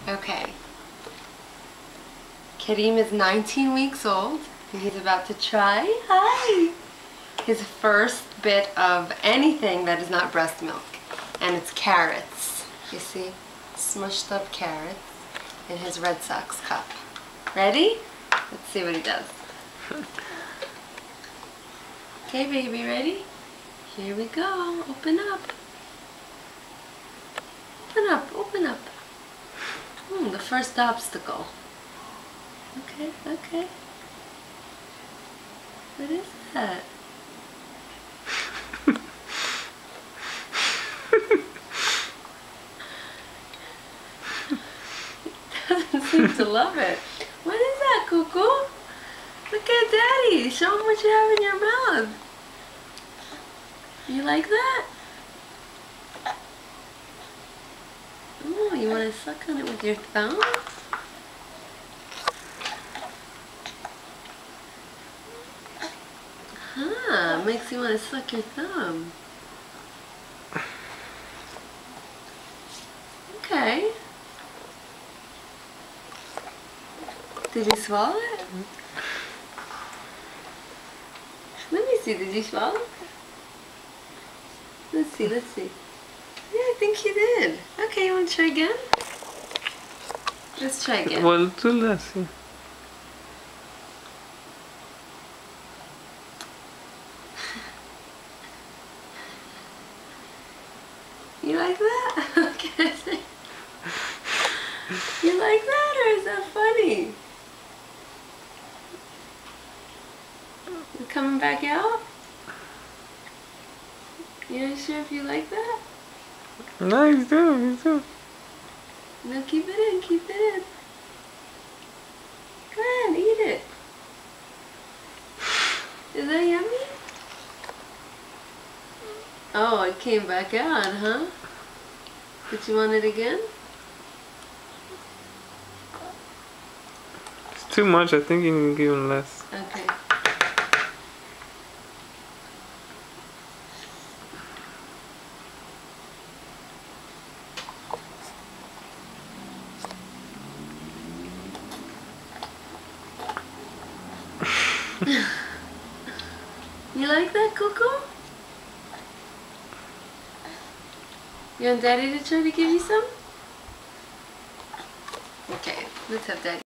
Okay. Kareem is 19 weeks old and he's about to try, his first bit of anything that is not breast milk. And it's carrots. You see? Smushed up carrots in his Red Sox cup. Ready? Let's see what he does. Okay, baby, ready? Here we go. Open up. Open up, open up. The first obstacle. Okay, okay. What is that? Doesn't seem to love it. What is that, Cuckoo? Look at Daddy. Show him what you have in your mouth. You like that? Oh, you want to suck on it with your thumb? Huh, makes you want to suck your thumb. Okay. Did you swallow it? Let me see, did you swallow it? Let's see, let's see. Yeah, I think you did. Okay, you want to try again? Let's try again. Well, tú la sí. You like that? Okay. You like that, or is that funny? You coming back out? You not sure if you like that? No, he's doing. No, keep it in, keep it in. Go ahead, eat it. Is that yummy? Oh, it came back out, huh? Did you want it again? It's too much. I think you can give him less. Okay. You like that, Cuckoo? You want Daddy to try to give you some? Okay, let's have Daddy.